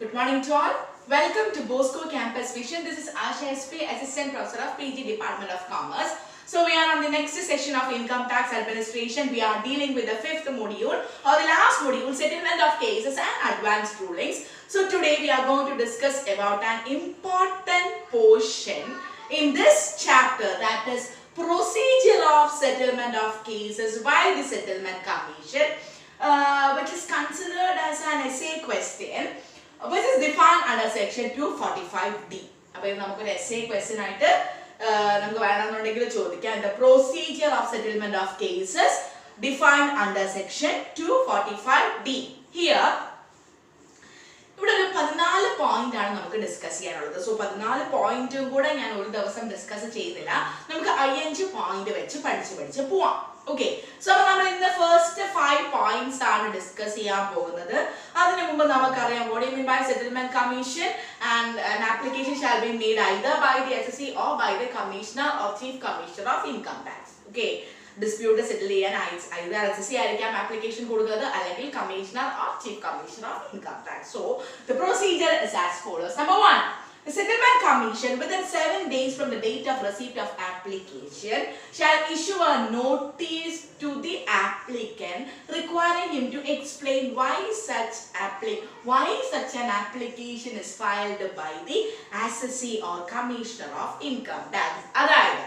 Good morning to all. Welcome to Bosco Campus Vision. This is Asha SP, Assistant Professor of PG Department of Commerce. So we are on the next session of Income Tax Administration. We are dealing with the fifth module or the last module, Settlement of Cases and Advanced Rulings. So today we are going to discuss about an important portion in this chapter, that is procedure of settlement of cases by the Settlement Commission, which is considered as an essay question, which is defined under section 245D. അപ്പോൾ ഇത് നമുക്കൊരു essay question ആയിട്ട് നമുക്ക് വേണമെന്നുണ്ടെങ്കിൽ ചോദിക്കാം. The procedure of settlement of cases defined under section 245D. Here ഇവിടെ ഒരു 14 point ആണ് നമുക്ക് ഡിസ്കസ് ചെയ്യാനുള്ളത്. സോ 14 പോയിന്റും കൂടെ ഞാൻ ഒരു ദിവസം ഡിസ്കസ് ചെയ്യുന്നില്ല. നമുക്ക് 5 പോയിന്റ് വെച്ച് പഠിച്ച് പോവാം. ഓക്കെ, സോ അപ്പോൾ നമ്മൾ ഇന്ന് ഫസ്റ്റ് 5 പോയിന്റ്സ് ആണ് ഡിസ്കസ് ചെയ്യാൻ പോകുന്നത്. അതിനു മുമ്പ് നമുക്കറിയാം what do you mean by settlement commission, and an application shall be made either by the SSC or by the commissioner or chief commissioner of income tax. Okay, dispute settle ചെയ്യാൻ either SSC ആയിരിക്കാം application കൊടുക്കുന്നത് അല്ലെങ്കിൽ commissioner or chief commissioner of income tax. So the procedure is as follows. Number 1, the Settlement Commission within 7 days from the date of receipt of application shall issue a notice to the applicant requiring him to explain why such an application is filed by the assessee or commissioner of income tax. അതായത്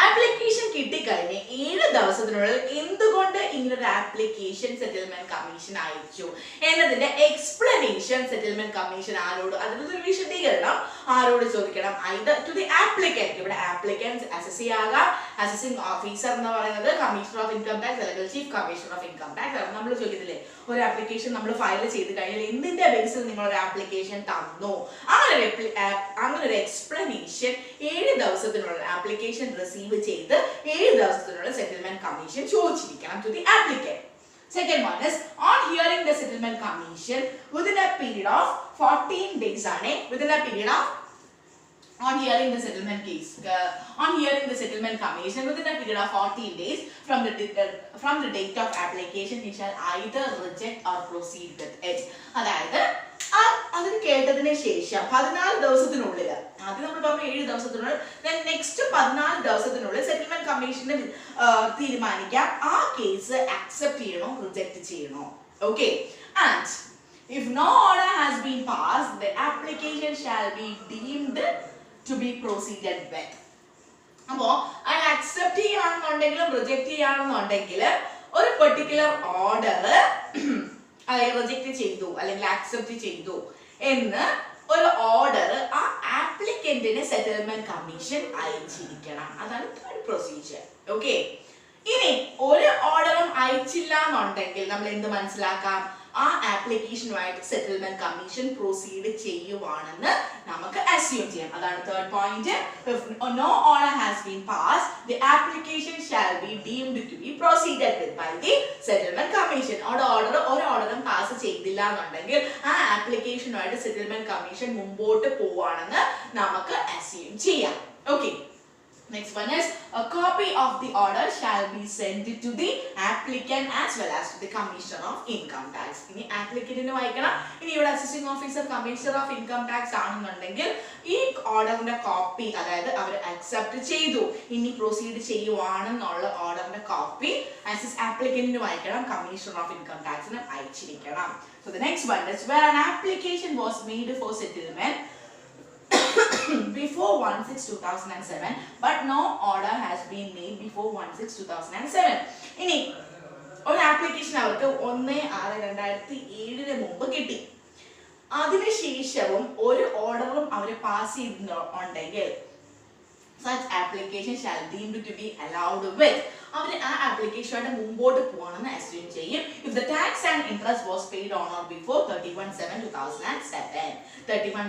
application കിട്ടിക്കഴിഞ്ഞ് 7 ദിവസത്തിനുള്ളിൽ എന്തുകൊണ്ട് ഇങ്ങനൊരു application settlement commission അയച്ചു എന്നതിന്റെ explanation settlement commission ആരോട്, അതിനൊരു വിശദീകരണം ആരോട് ചോദിക്കണം? either to the applicant. ഇവിടെ ആപ്ലിക്കൻസ് അസസി ആകാം, അസസിംഗ് ഓഫീസർ എന്ന് പറയുന്നത് കമ്മീഷണർ ഓഫ് ഇൻകം ടാക്സ് അല്ലെങ്കിൽ chief commissioner of income tax. നമ്മൾ ചോദിക്കത്തില്ലേ, ഒരു ആപ്ലിക്കേഷൻ നമ്മൾ ഫയൽ ചെയ്ത് കഴിഞ്ഞാൽ എന്തിന്റെ ബേസിൽ നിങ്ങൾ ഒരു ആപ്ലിക്കേഷൻ തന്നു, അങ്ങനെ ഒരു എക്സ്പ്ലനേഷൻ 7 ദിവസത്തിനുള്ളിൽ ആപ്ലിക്കേഷൻ റിസീവ് ചെയ്ത് 7 ദിവസത്തിനുള്ളിൽ സെറ്റിൽമെന്റ് കമ്മീഷൻ ചോദിച്ചിരിക്കണം to the applicant. Second one is on hearing the settlement commission within a period of 14 days ആണ്, within a period of on hearing the settlement case on hearing the settlement commission within a period of 14 days from the date of application he shall either reject or proceed with it. അതായത് അതിന് കേട്ടതിന് ശേഷം 14 ദിവസത്തിനുള്ളിൽ, ആദ്യം നമ്മൾ പറഞ്ഞു 7 ദിവസത്തിനുള്ളിൽ, next 14 ദിവസത്തിനുള്ളിൽ സെറ്റിൽമെന്റ് കമ്മീഷന് തീരുമാനിക്കാം ആ കേസ് അക്സെപ്റ്റ് ചെയ്യണോ റിജക്ട് ചെയ്യണോ. Okay, and if no order has been passed the application shall be deemed to be proceeded with. അപ്പോ അത് അക്സെപ്റ്റ് ചെയ്യാണെന്നുണ്ടെങ്കിലും റിജക്ട് ചെയ്യാണെന്നുണ്ടെങ്കിൽ ഒരു പെർട്ടിക്കുലർ ഓർഡർ റിജക്ട് ചെയ്തു അല്ലെങ്കിൽ അക്സെപ്റ്റ് ചെയ്തു എന്ന് ഒരു ഓർഡർ ആ ആപ്ലിക്കന്റിന് സെറ്റിൽമെന്റ് കമ്മീഷൻ അയച്ചിരിക്കണം. അതാണ് തേർഡ് പ്രൊസീജിയർ. ഓക്കെ, ഇനി ഒരു ഓർഡറും അയച്ചില്ല എന്നുണ്ടെങ്കിൽ നമ്മൾ എന്ത് മനസ്സിലാക്കാം? ആ ആപ്ലിക്കേഷനുമായിട്ട് സെറ്റിൽമെന്റ് കമ്മീഷൻ പ്രൊസീഡ് ചെയ്യുവാണെന്ന് നമുക്ക് അസ്യൂം ചെയ്യാം. അതാണ് third point. If no order has been passed, the application shall be deemed to be proceeded with by the settlement commission. ഒരു ഓർഡറും പാസ് ചെയ്തില്ല എന്നുണ്ടെങ്കിൽ ആ ആപ്ലിക്കേഷനുമായിട്ട് സെറ്റിൽമെന്റ് കമ്മീഷൻ മുമ്പോട്ട് പോവാണെന്ന് നമുക്ക് അസ്യൂം ചെയ്യാം. Okay, next one is a copy of the order shall be sent to the applicant as well as to the commissioner of income tax. ഇനി ആപ്ലിക്കന്റിന് വായിക്കണം. ഇനി ഇവിടെ assisting officer commissioner of income tax ആണെന്നുണ്ടെങ്കിൽ ഈ ഓർഡറിന്റെ copy, അതായത് അവർ accept ചെയ്തു ഇനി പ്രൊസീഡ് ചെയ്യുവാണെന്നുള്ള ഓർഡറിന്റെ കോപ്പി ആപ്ലിക്കന്റിന് വായിക്കണം, കമ്മീഷണർ ഓഫ് ഇൻകം ടാക്സിന് അയച്ചിരിക്കണം. So the next one is where an application was made for settlement before 1/6/2007 but no order has been made before 1/6/2007. ഇനി ഒരു ആപ്ലിക്കേഷൻ അവർക്ക് 1/6/2007 മുമ്പ് കിട്ടി, അതിനുശേഷവും ഒരു ഓർഡറും അവർ പാസ് ചെയ്തിട്ടുണ്ടെങ്കിൽ such application shall deemed to be allowed with. അവർ ആ ആപ്ലിക്കേഷനുമായിട്ട് മുമ്പോട്ട് പോകണമെന്ന് അസ്യൂം ചെയ്യും. If the tax and interest was paid on or before 31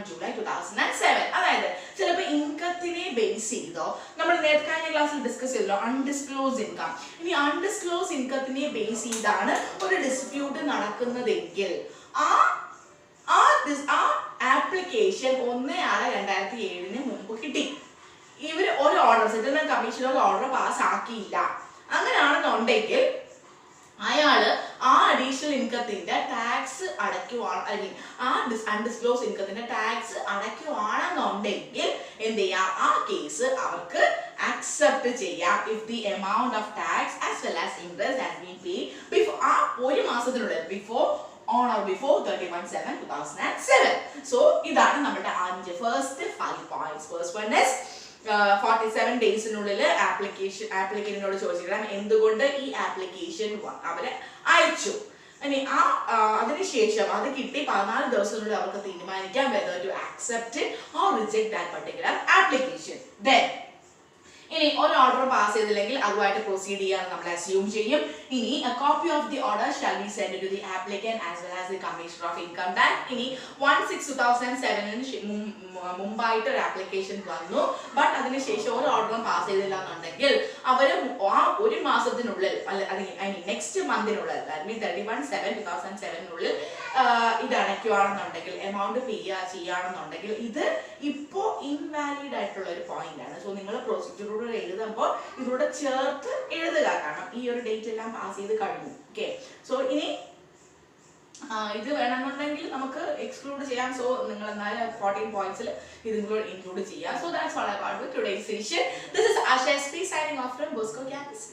July 2007. അതായത് ചിലപ്പോൾ ഇൻകത്തിനെ ബേസ് ചെയ്തോ, നമ്മൾ നേരത്തെ കഴിഞ്ഞ ക്ലാസ്സിൽ ഡിസ്കസ് ചെയ്തല്ലോ അൺഡിസ്ക്ലോസ് ഇൻകം. ഇനി അൺഡിസ്ക്ലോസ് ഇൻകത്തിനെ ബേസ് ചെയ്താണ് ഒരു ഡിസ്പ്യൂട്ട് നടക്കുന്നതെങ്കിൽ ആ ആപ്ലിക്കേഷൻ 1/6/2007 മുമ്പ് കിട്ടി. ഇവർ ഒരു ഓർഡർ സെറ്റിൽമെന്റ് കമ്മീഷൻ ഒരു ഓർഡർ പാസ് ആക്കിയില്ല. അങ്ങനെയാണെന്നുണ്ടെങ്കിൽ അയാള് ആ അഡീഷണൽ ഇൻകത്തിന്റെ ടാക്സ് അടയ്ക്കുവാണ്, ഐ മീൻ ആ അൺഡിസ്ക്ലോസ് ഇൻകത്തിന്റെ ടാക്സ് അടയ്ക്കുവാണെന്നുണ്ടെങ്കിൽ എന്ത് ചെയ്യാം, ആ കേസ് അവർക്ക് accept ചെയ്യാം if the amount of tax as well as interest has been paid before ആ ഒരു മാസത്തിനുള്ളിൽ before on or before 31/7/2007. So ഇതാണ് നമ്മുടെ 5 first 5 points. First one is 47 ഡേയ്സിനുള്ളിൽ ആപ്ലിക്കന്റിനോട് ചോദിച്ചിരിക്കണം എന്തുകൊണ്ട് ഈ ആപ്ലിക്കേഷൻ അവരെ അയച്ചു. ഇനി അതിനുശേഷം അത് കിട്ടി 14 ദിവസത്തിനുള്ളിൽ അവർക്ക് തീരുമാനിക്കാം whether to accept or reject that particular application. Then ഇനി ഒരു ഓർഡർ പാസ് ചെയ്തില്ലെങ്കിൽ അതുമായിട്ട് പ്രൊസീഡ് ചെയ്യാൻ നമ്മൾ അസ്യൂം ചെയ്യും. ഇനി a copy of the order shall be sent to the applicant as well as the Commissioner of Income Tax. ഇനി 1/6/2007 മുമ്പായിട്ട് ഒരു ആപ്ലിക്കേഷൻ വന്നു, ബട്ട് അതിനുശേഷം ഒരു ഓർഡറും പാസ് ചെയ്തില്ല എന്നുണ്ടെങ്കിൽ അവർ ആ ഒരു മാസത്തിനുള്ളിൽ നെക്സ്റ്റ് മന്തിനുള്ളിൽ 31/7/2007 ഇത് അടയ്ക്കുകയാണെന്നുണ്ടെങ്കിൽ എമൗണ്ട് പേ ചെയ്യുകയാണെന്നുണ്ടെങ്കിൽ ഇത് ഇപ്പോൾ ഇൻവാലിഡ് ആയിട്ടുള്ള ഒരു പോയിന്റ് ആണ്. സോ നിങ്ങൾ പ്രൊസീജിയറോട് എഴുതുമ്പോൾ ഇതിലൂടെ ചേർത്ത് എഴുതുക, കാരണം ഈ ഒരു ഡേറ്റ് എല്ലാം പാസ് ചെയ്ത് കഴിഞ്ഞു. ഓക്കെ, സോ ഇനി ഇത് വേണമെന്നുണ്ടെങ്കിൽ നമുക്ക് എക്സ്ക്ലൂഡ് ചെയ്യാം. സോ നിങ്ങൾ എന്നാലും 14 പോയിന്റ്സിൽ ഇത് ഇൻക്ലൂഡ് ചെയ്യാം. So that's all about today's session. This is Asha S P signing off from Bosco campus.